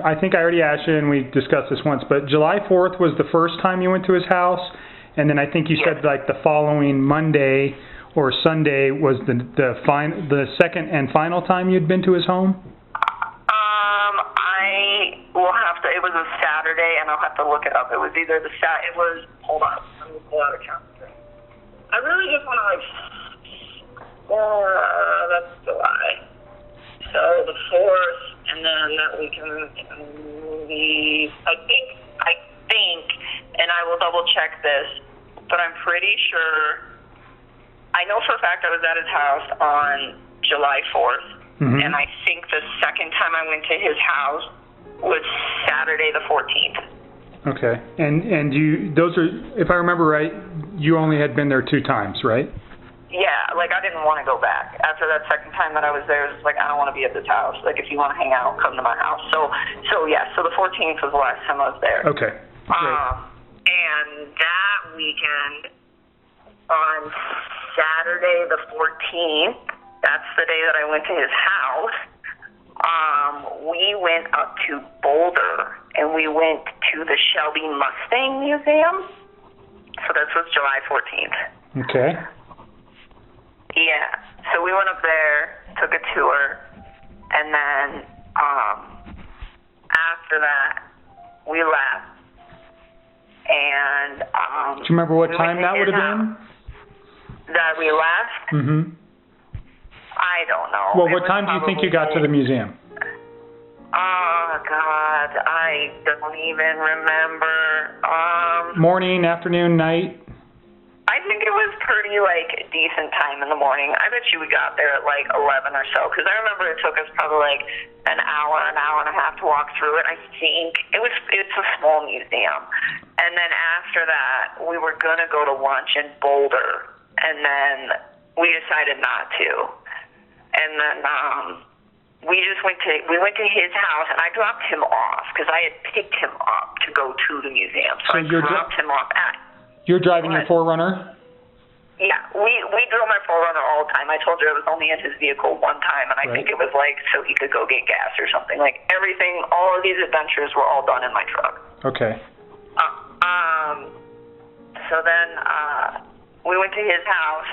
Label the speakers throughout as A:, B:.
A: I think I already asked you and we discussed this once, but July 4th was the first time you went to his house, and then I think you said like the following Monday or Sunday was the second and final time you'd been to his home?
B: I will have to, it was a Saturday and I'll have to look it up. It was either hold on, let me pull out a calendar. I really just want to that's July. So the 4th, and then that weekend, I think, and I will double check this, but I'm pretty sure, I know for a fact I was at his house on July 4th, and I think the second time I went to his house was Saturday the 14th.
A: Okay, and those are, if I remember right, you only had been there 2 times, right?
B: Yeah, like I didn't want to go back. After that second time that I was there, it was like, I don't want to be at this house. Like, if you want to hang out, come to my house. So the 14th was the last time I was there.
A: Okay, great.
B: And that weekend, on Saturday the 14th, that's the day that I went to his house, we went up to Boulder, and we went to the Shelby Mustang Museum. So that was July 14th.
A: Okay.
B: Yeah, so we went up there, took a tour, and then after that, we left. And
A: do you remember what time that would have been?
B: That we left? I don't know.
A: Well, what time do you think you got to the museum?
B: Oh, God, I don't even remember.
A: Morning, afternoon, night?
B: I think it was pretty, decent time in the morning. I bet you we got there at, 11 or so, because I remember it took us probably, an hour and a half to walk through it. I think it's a small museum. And then after that, we were going to go to lunch in Boulder, and then we decided not to. And then we went to his house, and I dropped him off, because I had picked him up to go to the museum. So I dropped him off at...
A: You're driving your 4Runner?
B: Yeah, we drove my 4Runner all the time. I told you I was only in his vehicle one time, and I think it was so he could go get gas or something. Everything, all of these adventures were all done in my truck.
A: Okay.
B: So then we went to his house,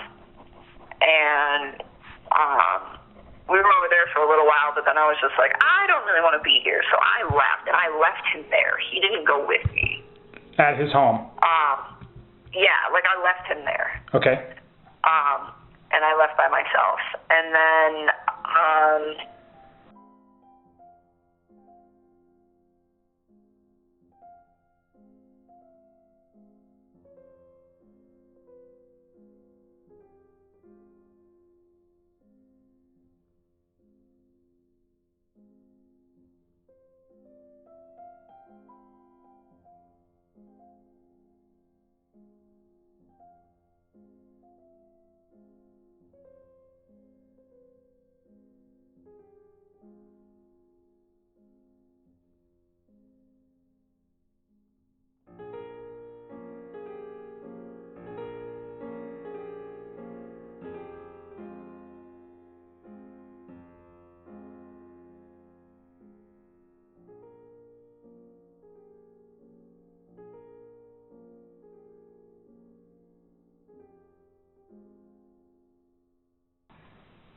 B: and we were over there for a little while, but then I was just like, I don't really want to be here, so I left, and I left him there. He didn't go with me.
A: At his home?
B: Yeah, I left him there.
A: Okay.
B: And I left by myself. And then,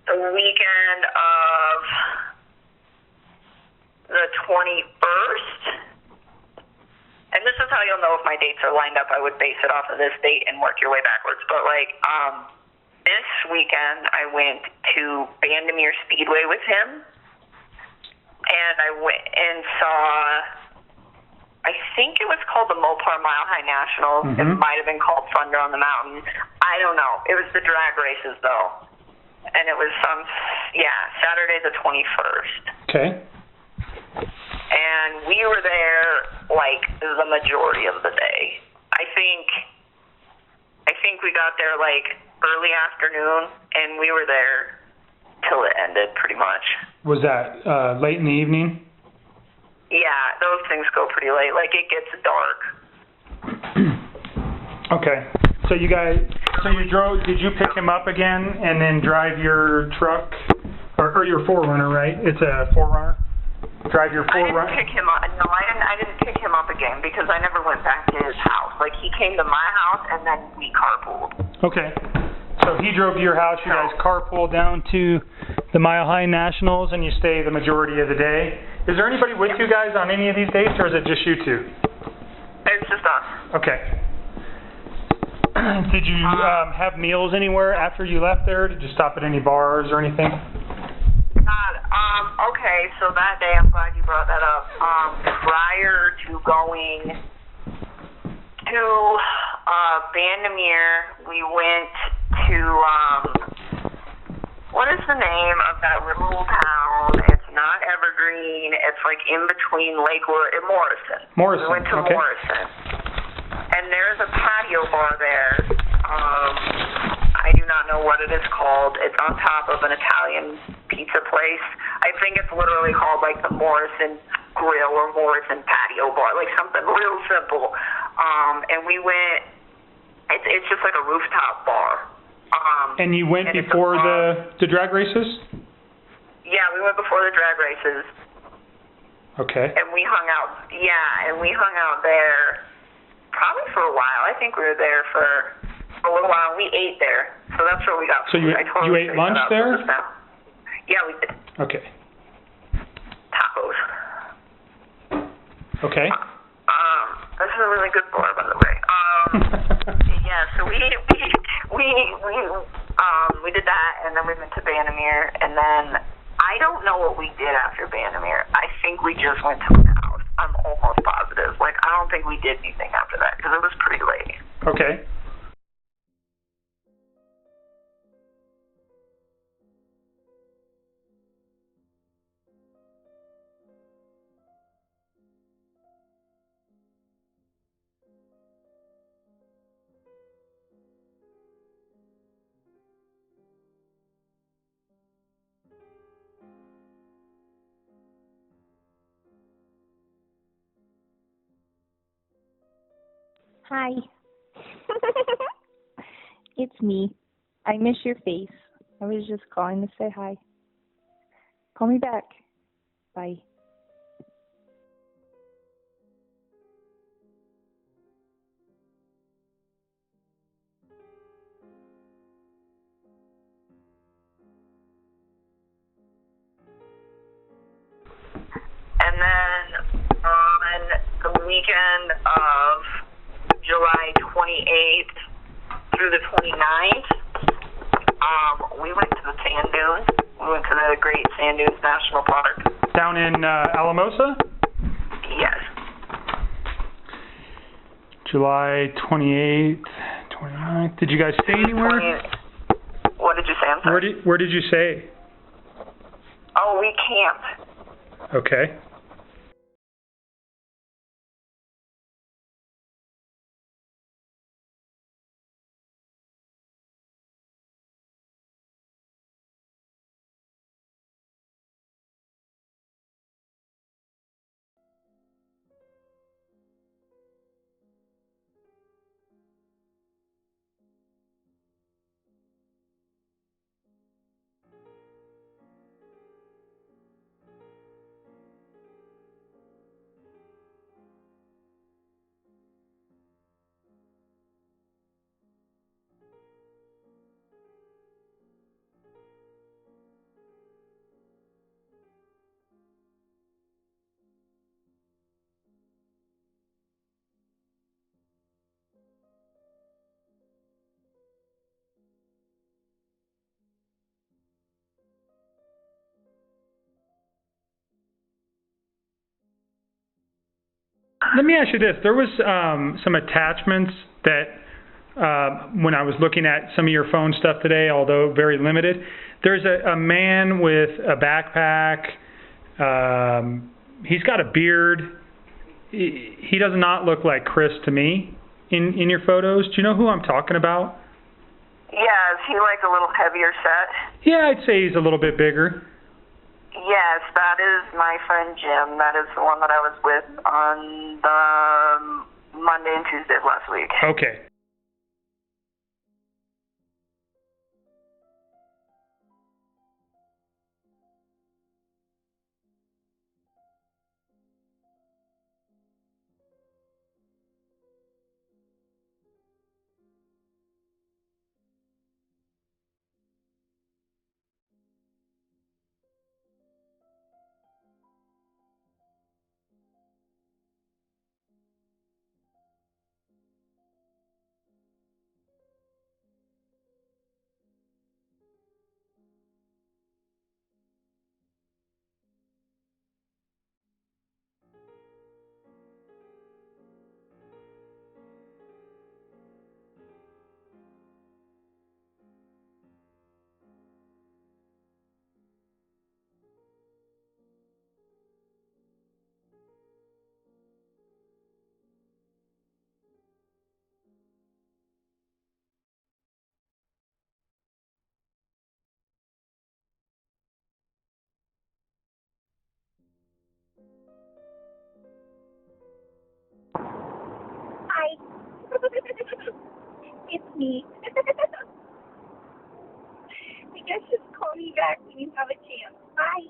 B: the weekend of the 21st, and this is how you'll know if my dates are lined up. I would base it off of this date and work your way backwards. But this weekend I went to Bandimere Speedway with him, and I went and saw, I think it was called the Mopar Mile High Nationals. It might have been called Thunder on the Mountain. I don't know. It was the drag races though. And it was Saturday the 21st.
A: Okay.
B: And we were there the majority of the day. I think we got there early afternoon, and we were there till it ended pretty much.
A: Was that late in the evening?
B: Yeah, those things go pretty late. It gets dark.
A: Okay. So you drove, did you pick him up again and then drive your truck, or your 4Runner, right? It's a 4Runner? Drive your 4Runner?
B: I didn't pick him up. No, I didn't pick him up again because I never went back to his house. Like, he came to my house and then we carpooled.
A: Okay. So he drove to your house, you guys carpool down to the Mile High Nationals, and you stay the majority of the day. Is there anybody with you guys on any of these dates, or is it just you two?
B: It's just us.
A: Okay. Did you have meals anywhere after you left there? Did you stop at any bars or anything?
B: Okay, so that day, I'm glad you brought that up. Prior to going to Vandermeer, we went to, what is the name of that little town? It's not Evergreen. It's like in between Lakewood and Morrison.
A: Morrison,
B: We went to
A: okay.
B: Morrison. And there's a patio bar there. I do not know what it is called. It's on top of an Italian pizza place. I think it's literally called like the Morrison Grill or Morrison Patio Bar, like something real simple. And we went, it's just like a rooftop bar.
A: And you went before the drag races?
B: Yeah, we went before the drag races.
A: Okay.
B: And we hung out, there probably for a while. I think we were there for a little while. We ate there, so that's where we got
A: So
B: food.
A: you ate lunch there?
B: Yeah, we did.
A: Okay.
B: Tacos.
A: Okay.
B: This is a really good bar, by the way. Yeah, so we did that, and then we went to Vandermeer, and then I don't know what we did after Vandermeer. I think we just went to my house. I'm almost positive. Like, I don't think we did anything after that, because it was pretty late.
A: Okay.
C: Hi. It's me. I miss your face. I was just calling to say hi. Call me back. Bye.
B: And then on the weekend of July 28th through the 29th, we went to the sand dunes. We went to the Great Sand Dunes National Park.
A: Down in Alamosa?
B: Yes.
A: July 28th, 29th. Did you guys stay anywhere?
B: What did you say? I'm sorry.
A: Where did you stay?
B: Oh, we camped.
A: Okay. Let me ask you this. There was some attachments that when I was looking at some of your phone stuff today, although very limited, there's a man with a backpack. He's got a beard. He does not look like Chris to me in your photos. Do you know who I'm talking about?
B: Yeah, is he like a little heavier set?
A: Yeah, I'd say he's a little bit bigger.
B: Yes, that is my friend Jim. That is the one that I was with on the Monday and Tuesday of last week.
A: Okay.
C: me. I guess just call me back when you have a chance. Bye.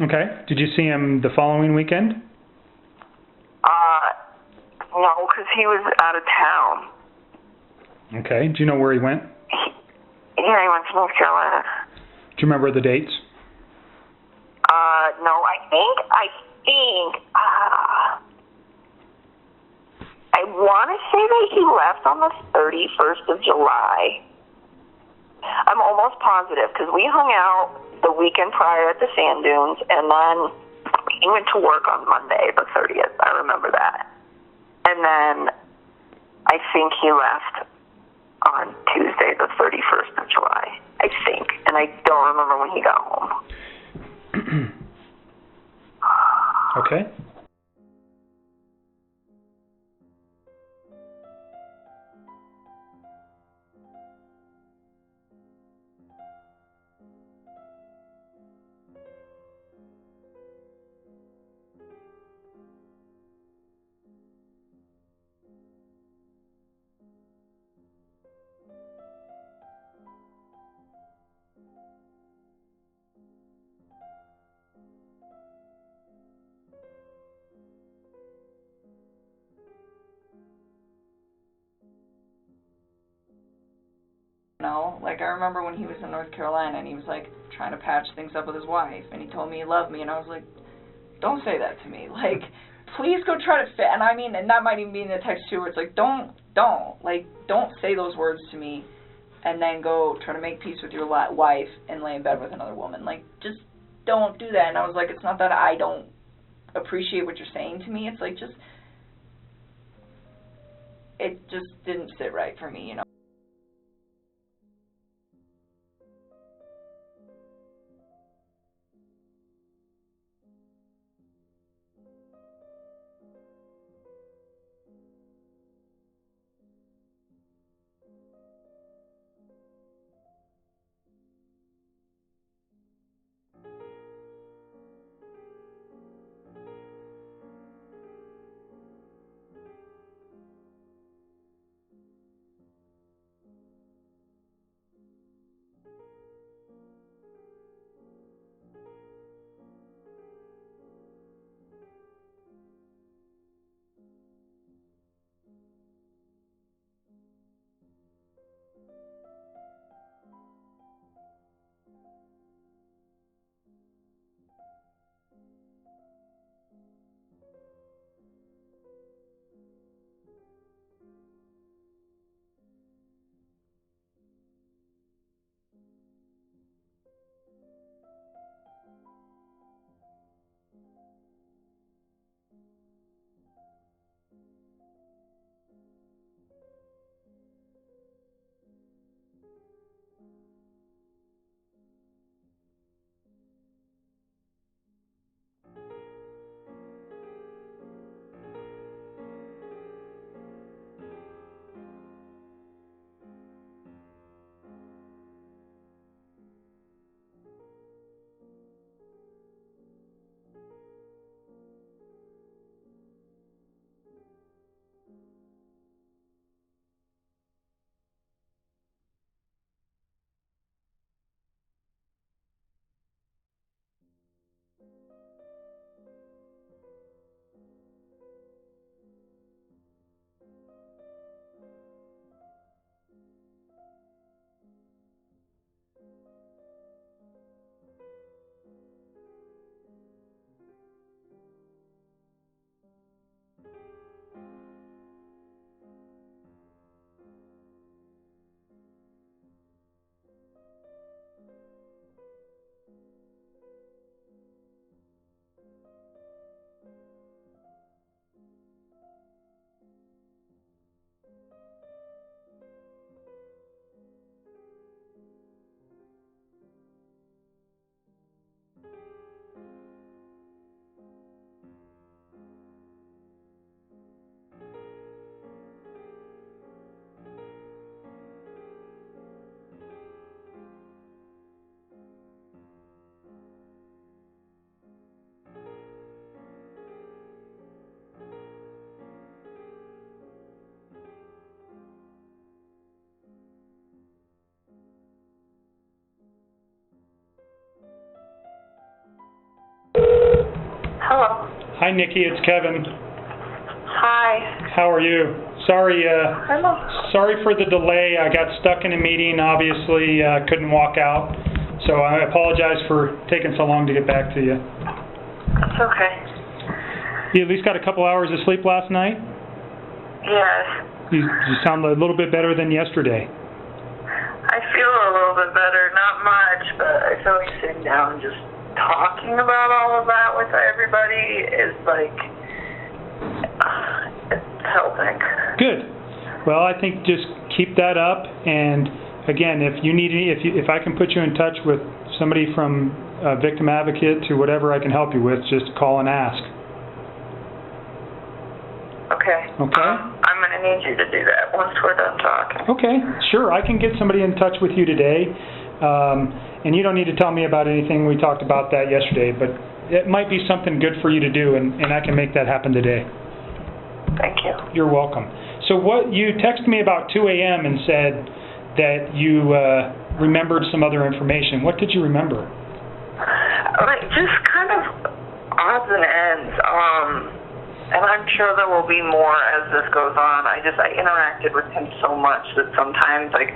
A: Okay. Did you see him the following weekend?
B: No, because he was out of town.
A: Okay. Do you know where he went?
B: Yeah, he went to North Carolina.
A: Do you remember the dates?
B: No, I want to say that he left on the 31st of July. I'm almost positive, because we hung out the weekend prior at the sand dunes, and then he went to work on Monday, the 30th. I remember that. And then I think he left on Tuesday, the 31st of July. I think. And I don't remember when he got home.
A: Okay.
D: No, like I remember when he was in North Carolina and he was like trying to patch things up with his wife and he told me he loved me and I was like, don't say that to me. Like, please go try to fit. And I mean, and that might even be in the text too, where it's like, don't say those words to me and then go try to make peace with your wife and lay in bed with another woman. Like, just don't do that. And I was like, it's not that I don't appreciate what you're saying to me. It's like, it just didn't sit right for me, you know.
A: Hi, Nikki. It's Kevin.
B: Hi.
A: How are you? Sorry,
B: I'm
A: sorry for the delay. I got stuck in a meeting. Obviously, couldn't walk out. So I apologize for taking so long to get back to you.
B: It's okay.
A: You at least got a couple hours of sleep last night?
B: Yes.
A: You sound a little bit better than yesterday.
B: I feel a little bit better. Not much, but I feel like sitting down and just talking about all of that with everybody is like, it's helping.
A: Good. Well, I think just keep that up, and again, if you need any, if I can put you in touch with somebody from Victim Advocate to whatever I can help you with, just call and ask.
B: Okay.
A: Okay.
B: I'm going to need you to do that once we're done talking.
A: Okay, sure. I can get somebody in touch with you today, and you don't need to tell me about anything. We talked about that yesterday, but it might be something good for you to do, and I can make that happen today.
B: Thank you.
A: You're welcome. So what you texted me about 2 a.m. and said that you remembered some other information. What did you remember?
B: Like, just kind of odds and ends. And I'm sure there will be more as this goes on. I interacted with him so much that sometimes, like,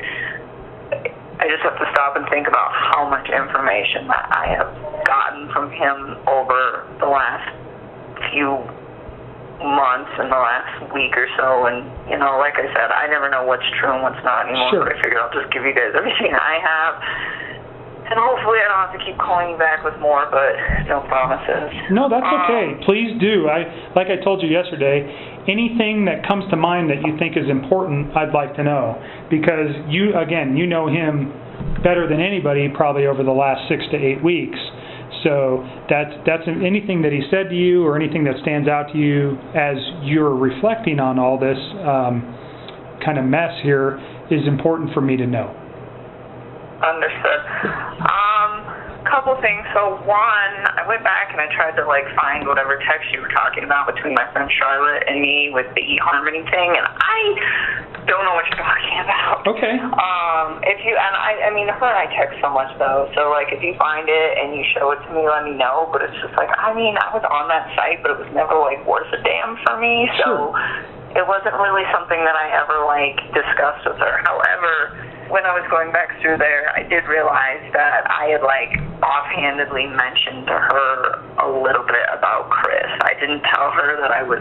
B: I just have to stop and think about how much information that I have gotten from him over the last few months and the last week or so. And, like I said, I never know what's true and what's not anymore.
A: Sure.
B: But I figured I'll just give you guys everything I have. And hopefully I don't have to keep calling you back with more, but no promises.
A: No, that's okay. Please do. Like I told you yesterday, anything that comes to mind that you think is important, I'd like to know. Because you know him better than anybody probably over the last 6 to 8 weeks. So that's anything that he said to you or anything that stands out to you as you're reflecting on all this kind of mess here is important for me to know.
B: Understood. Couple things. So one, I went back and I tried to find whatever text you were talking about between my friend Charlotte and me with the eHarmony thing, and I don't know what you're talking about.
A: Okay.
B: I mean, her and I text so much though. So if you find it and you show it to me, let me know. But it's just I was on that site, but it was never worth a damn for me. So it wasn't really something that I ever discussed with her. However, when I was going back through there, I did realize that I had offhandedly mentioned to her a little bit about Chris. I didn't tell her that I was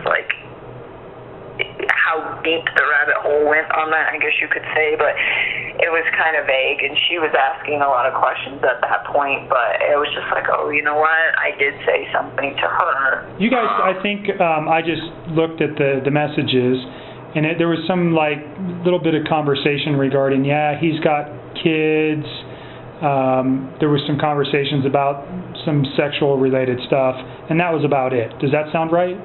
B: how deep the rabbit hole went on that, I guess you could say, but it was kind of vague, and she was asking a lot of questions at that point, but it was just oh, you know what, I did say something to her.
A: You guys, I think I just looked at the messages, and there was some little bit of conversation regarding, he's got kids. There was some conversations about some sexual related stuff, and that was about it. Does that sound right?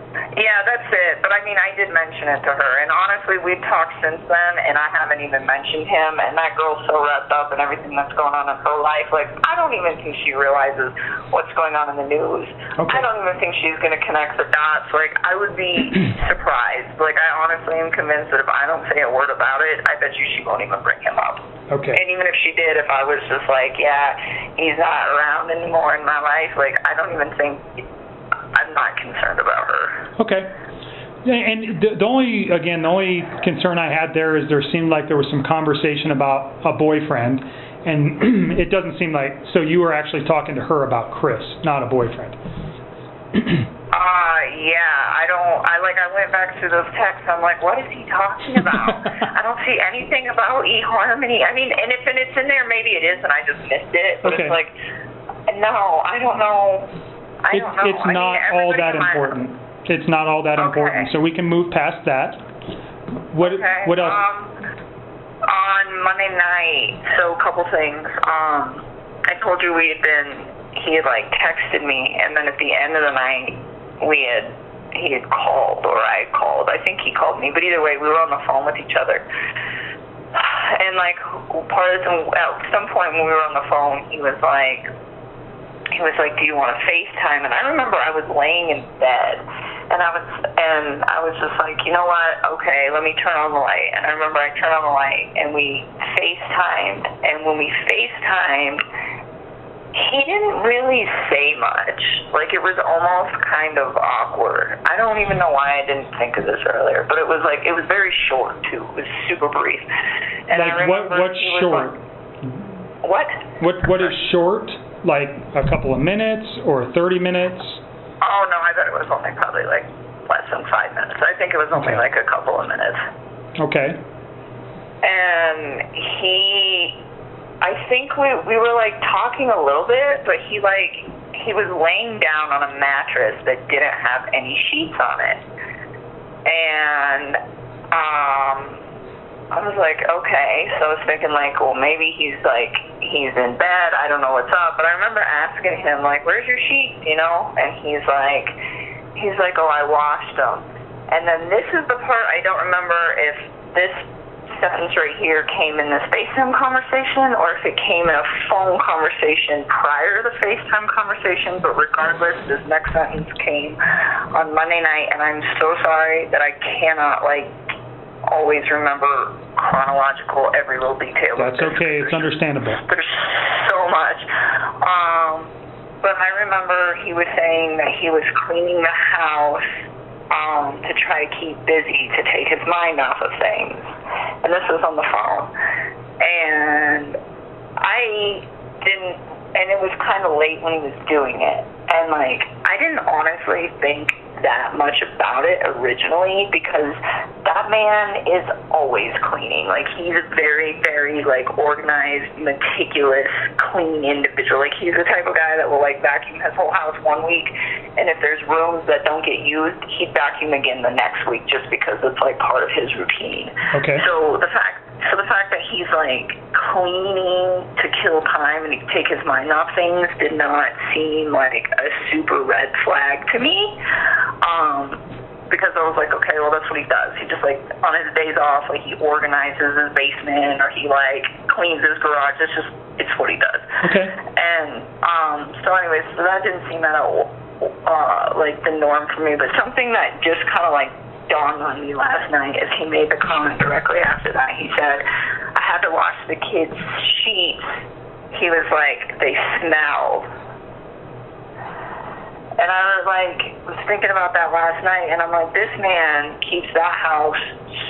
B: Yeah, that's it. But I mean, I did mention it to her, and honestly, we've talked since then, and I haven't even mentioned him, and that girl's so wrapped up in everything that's going on in her life. I don't even think she realizes what's going on in the news. Okay. I don't even think she's going to connect the dots. I would be surprised. I honestly am convinced that if I don't say a word about it, I bet you she won't even bring him up.
A: Okay.
B: And even if she did, if I was just he's not around anymore in my life, I don't even think, I'm not concerned about her. Okay.
A: And the only concern I had there is there seemed like there was some conversation about a boyfriend, and it doesn't seem so you were actually talking to her about Chris, not a boyfriend.
B: I went back through those texts. I'm what is he talking about? I don't see anything about eHarmony. I mean, and if it's in there, maybe it is, and I just missed it. But
A: okay.
B: It's no, I don't know.
A: It's not all that important. It's not all that important. So we can move past that. What else?
B: On Monday night, so a couple things. I told you he had texted me, and then at the end of the night, he had called, or I had called. I think he called me, but either way, we were on the phone with each other. And at some point when we were on the phone, he was like, do you want to FaceTime? And I remember I was laying in bed, and I was just you know what? Okay, let me turn on the light. And I remember I turned on the light, and we FaceTimed. And when we FaceTimed, He didn't really say much. Like, it was almost kind of awkward. I don't even know why I didn't think of this earlier, but it was very short, too. It was super brief. And
A: like, what's short? What is short? Like a couple of minutes or 30 minutes?
B: Oh, no, I bet it was only probably, like, less than 5 minutes. I think it was only, like, a couple of minutes.
A: Okay.
B: And I think we were, like, talking a little bit, but he was laying down on a mattress that didn't have any sheets on it. And, I was like, okay. So I was thinking, like, well, maybe he's in bed. I don't know what's up. But I remember asking him, like, where's your sheets, you know? And he's like, oh, I washed them. And then this is the part I don't remember if this sentence right here came in this FaceTime conversation or if it came in a phone conversation prior to the FaceTime conversation, but regardless, this next sentence came on Monday night, and I'm so sorry that I cannot, like, always remember chronological every little detail.
A: That's okay, it's understandable.
B: There's so much. But I remember he was saying that he was cleaning the house to try to keep busy, to take his mind off of things. And this was on the phone. And it was kind of late when he was doing it. And, like, I didn't honestly think that much about it originally because that man is always cleaning. Like, he's a very, very, like, organized, meticulous, clean individual. Like, he's the type of guy that will, like, vacuum his whole house one week, and if there's rooms that don't get used, he'd vacuum again the next week just because it's, like, part of his routine.
A: Okay.
B: So the fact that he's, like, cleaning to kill time and take his mind off things did not seem like a super red flag to me. Because I was like, okay, well, that's what he does. He just, like, on his days off, like, he organizes his basement or he, like, cleans his garage. It's what he does.
A: Okay.
B: And, so anyways, so that didn't seem at all, like, the norm for me. But something that just kind of, like, dawned on me last night as he made the comment directly after that. He said, I had to wash the kids' sheets. He was like, they smelled. And I was thinking about that last night, and I'm like, this man keeps that house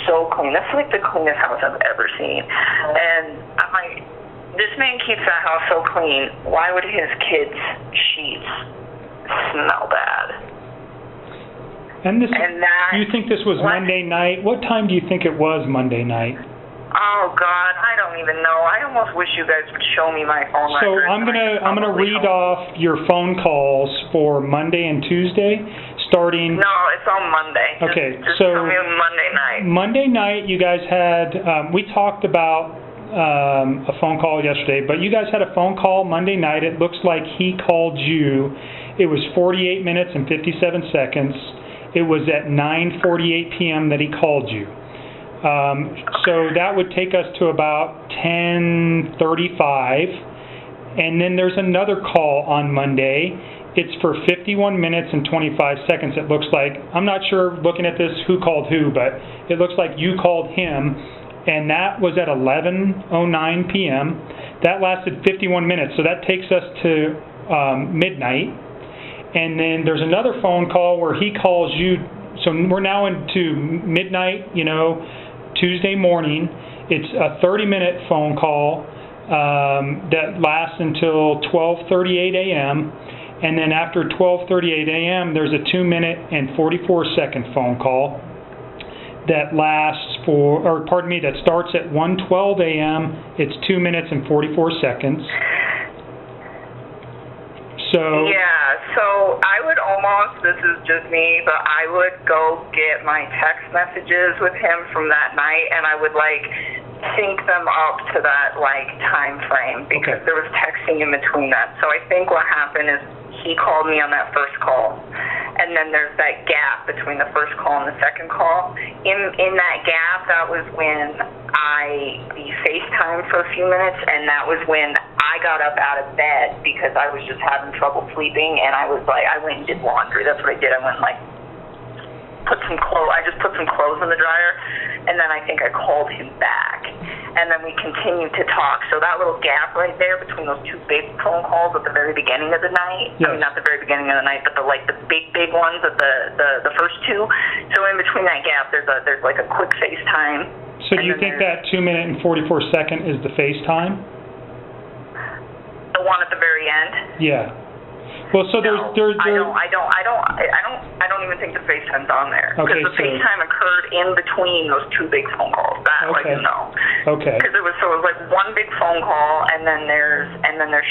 B: so clean. That's like the cleanest house I've ever seen. And I'm like, this man keeps that house so clean. Why would his kids' sheets smell bad?
A: And you think this was Monday night? What time do you think it was Monday night?
B: Oh God, I don't even know. I almost wish you guys would show me my phone records.
A: So I'm gonna read off your phone calls for Monday and Tuesday, starting.
B: No, it's on Monday.
A: Okay,
B: just tell me Monday night.
A: Monday night, you guys had. We talked about a phone call yesterday, but you guys had a phone call Monday night. It looks like he called you. It was 48 minutes and 57 seconds. It was at 9:48 p.m. that he called you. So that would take us to about 10:35, and then there's another call on Monday. It's for 51 minutes and 25 seconds, it looks like. I'm not sure, looking at this, who called who, but it looks like you called him, and that was at 11:09 p.m. That lasted 51 minutes, so that takes us to midnight. And then there's another phone call where he calls you, so we're now into midnight, Tuesday morning. It's a 30-minute phone call that lasts until 12:38 a.m. And then after 12:38 a.m., there's a 2-minute and 44-second phone call that that starts at 1:12 a.m. It's 2 minutes and 44 seconds.
B: So I would almost, this is just me, but I would go get my text messages with him from that night, and I would, like, sync them up to that, like, time frame, because there was texting in between that. So I think what happened is he called me on that first call, and then there's that gap between the first call and the second call. In that gap, that was when we FaceTimed for a few minutes, and that was when I got up out of bed because I was just having trouble sleeping, and I went and did laundry. That's what I did. I went, like, put I just put some clothes in the dryer, and then I think I called him back, and then we continued to talk. So that little gap right there between those two big phone calls at the very beginning of the night.
A: Yes.
B: I mean, not the very beginning of the night, but the big ones at the first two. So in between that gap, there's like a quick FaceTime.
A: So do you think that 2 minute and 44 second is the FaceTime?
B: The one at the very end?
A: Yeah. Well, so
B: I don't even think the FaceTime's on there.
A: Okay,
B: Because the FaceTime occurred in between those two big phone calls. That
A: Okay. Okay.
B: Because it was like one big phone call, and then there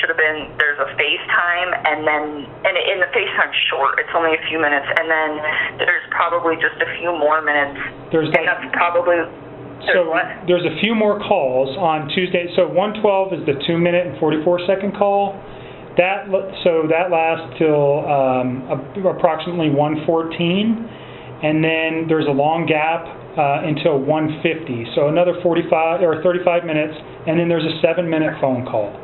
B: should have been there's a FaceTime, and in the FaceTime's short. It's only a few minutes, and then there's probably just a few more minutes. And that's probably.
A: So there's a few more calls on Tuesday. So 112 is the 2 minute and 44 second call. That lasts till approximately 114, and then there's a long gap until 150. So another 45 or 35 minutes, and then there's a 7-minute phone call.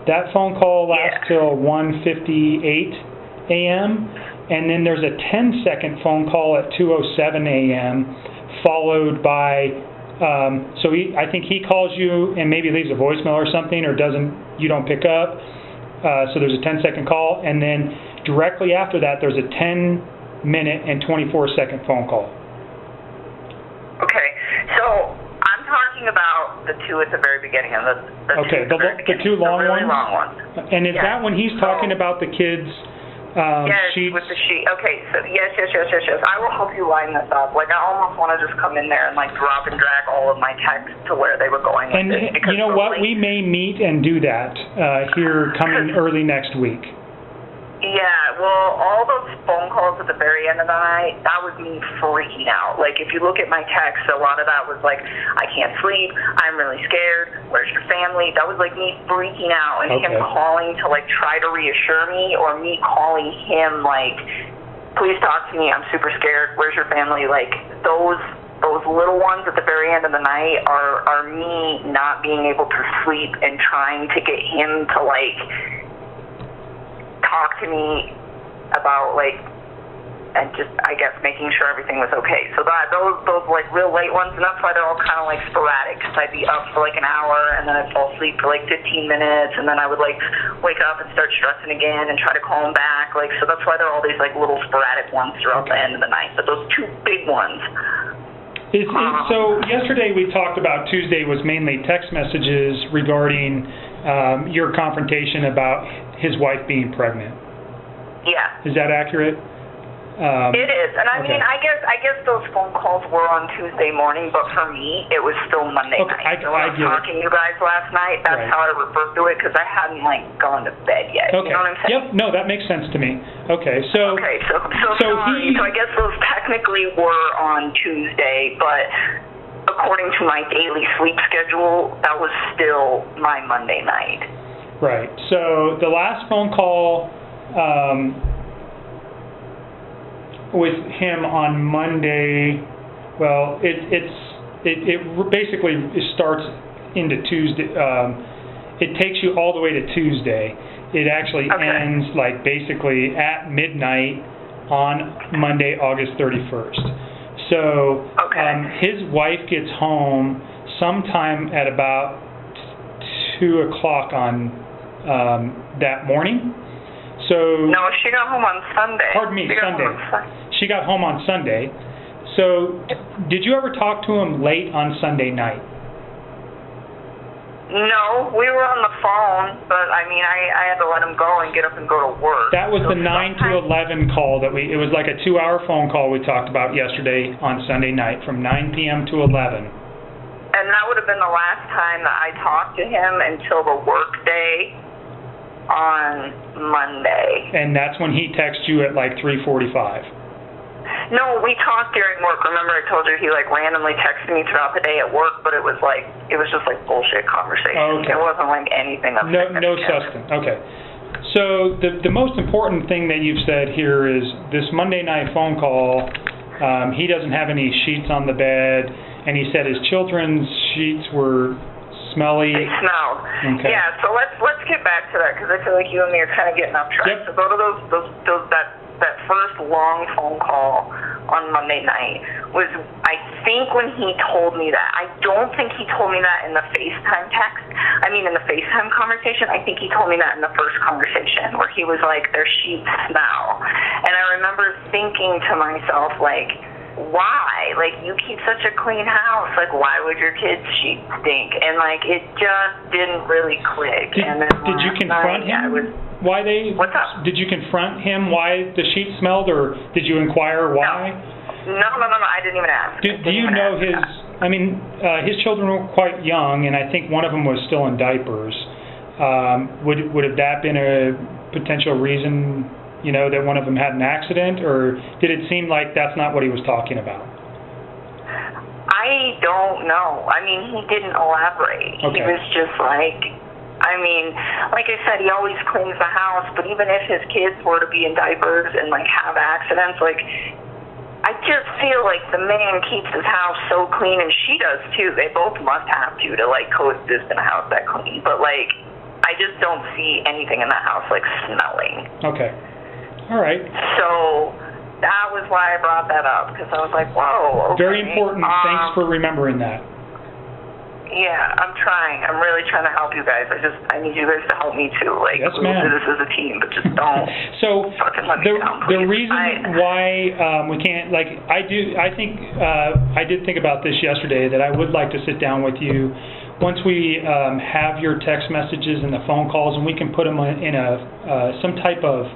A: That phone call lasts till 1:58 a.m., and then there's a 10-second phone call at 2:07 a.m., followed by I think he calls you and maybe leaves a voicemail or something, or you don't pick up. So there's a 10-second call, and then directly after that there's a 10-minute and 24-second phone call.
B: Okay, so I'm talking about the two at the very beginning of the
A: two long
B: really
A: ones.
B: Long ones.
A: And is that when he's talking about the kids'
B: yes,
A: sheets?
B: with the sheet. Okay, so yes. I will help you line this up. Like, I almost want to just come in there and like drop and drag all of my texts to where they were going.
A: And you know what? We may meet and do that here coming early next week.
B: Yeah, well, all those phone calls at the very end of the night, that was me freaking out. Like, if you look at my texts, a lot of that was like, I can't sleep, I'm really scared, where's your family? That was like me freaking out, and him calling to like try to reassure me, or me calling him like, please talk to me, I'm super scared, where's your family? Like, those little ones at the very end of the night are me not being able to sleep and trying to get him to like talk to me about like, and just I guess making sure everything was okay. So those like real late ones, and that's why they're all kind of like sporadic, because I'd be up for like an hour, and then I'd fall asleep for like 15 minutes, and then I would like wake up and start stressing again and try to call him back. Like, so that's why there are all these like little sporadic ones throughout the end of the night. But those two big ones.
A: So yesterday we talked about Tuesday was mainly text messages regarding your confrontation about his wife being pregnant.
B: Yeah.
A: Is that accurate?
B: It is, and I mean, I guess those phone calls were on Tuesday morning, but for me, it was still Monday night. So when I was talking to you guys last night, that's how I referred to it, because I hadn't like gone to bed yet.
A: Okay.
B: You know what I'm saying?
A: Yep. No, that makes sense to me. Okay. So.
B: Okay. So I guess those technically were on Tuesday, but according to my daily sleep schedule, that was still my Monday night.
A: Right. So the last phone call with him on Monday, well, it basically starts into Tuesday. It takes you all the way to Tuesday. It actually ends like basically at midnight on Monday, August 31st. So his wife gets home sometime at about 2 o'clock on that morning. So
B: no, she got home on Sunday.
A: Pardon me, Sunday. She got home on Sunday. So did you ever talk to him late on Sunday night?
B: No, we were on the phone, but I mean, I had to let him go and get up and go to work.
A: That was the 9 to 11 call that it was like a 2-hour phone call we talked about yesterday on Sunday night from 9 p.m. to 11.
B: And that would have been the last time that I talked to him until the work day on Monday.
A: And that's when he texted you at like 3:45.
B: No, we talked during work. Remember I told you he like randomly texted me throughout the day at work, but it was just like bullshit conversation. It wasn't like anything of
A: no substance. Okay. So the most important thing that you've said here is this Monday night phone call, he doesn't have any sheets on the bed, and he said his children's sheets were smelly.
B: They smelled.
A: Okay.
B: Yeah, so let's get back to that, because I feel like you and me are kind of getting off track.
A: Yep.
B: So go to that first long phone call on Monday night was, I think when he told me that, I don't think he told me that in the FaceTime text. I mean, in the FaceTime conversation, I think he told me that in the first conversation where he was like, their sheets smell. And I remember thinking to myself, like, why? Like, you keep such a clean house. Like, why would your kids' sheets stink? And, like, it just didn't really click.
A: Did you confront him? Why they?
B: What's up?
A: Did you confront him why the sheets smelled, or did you inquire why?
B: No. I didn't even ask.
A: Do you know his? I mean, his children were quite young, and I think one of them was still in diapers. Would have that been a potential reason? You know, that one of them had an accident, or did it seem like that's not what he was talking about?
B: I don't know. I mean, he didn't elaborate.
A: Okay.
B: He was just like, I mean, like I said, he always cleans the house, but even if his kids were to be in diapers and, like, have accidents, like, I just feel like the man keeps his house so clean, and she does too. They both must have to like, coexist in a house that clean. But, like, I just don't see anything in that house, like, smelling.
A: Okay. All right.
B: So that was why I brought that up, because I was like, whoa, okay.
A: Very important. Thanks for remembering that.
B: Yeah, I'm trying. I'm really trying to help you guys. I need you guys to help me too. Like,
A: yes,
B: we'll
A: ma'am.
B: do this as a team, but just don't
A: so
B: fucking let me down,
A: the
B: please.
A: reason why we can't, like, I did think about this yesterday, that I would like to sit down with you once we have your text messages and the phone calls, and we can put them in some type of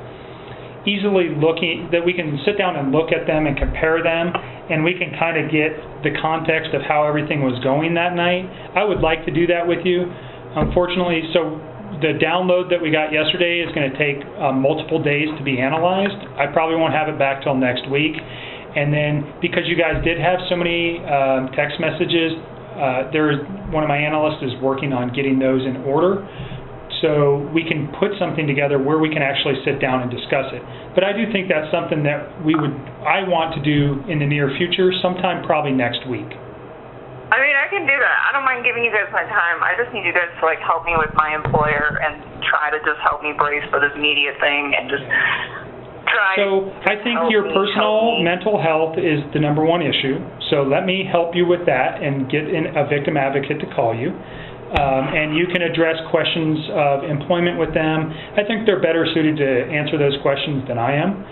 A: easily looking, that we can sit down and look at them and compare them, and we can kind of get the context of how everything was going that night. I would like to do that with you. Unfortunately, so the download that we got yesterday is going to take multiple days to be analyzed. I probably won't have it back till next week. And then, because you guys did have so many text messages, one of my analysts is working on getting those in order, so we can put something together where we can actually sit down and discuss it. But I do think that's something that I want to do in the near future, sometime probably next week.
B: I mean, I can do that. I don't mind giving you guys my time. I just need you guys to, like, help me with my employer and try to just help me brace for this media thing and just try.
A: So I think your personal mental health is the #1 issue. So let me help you with that and get a victim advocate to call you. And you can address questions of employment with them. I think they're better suited to answer those questions than I am.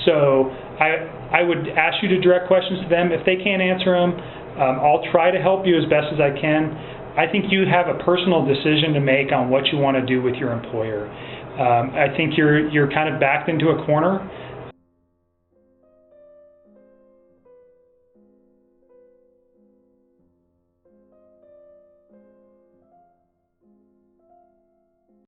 A: So I would ask you to direct questions to them. If they can't answer them, I'll try to help you as best as I can. I think you have a personal decision to make on what you want to do with your employer. I think you're kind of backed into a corner.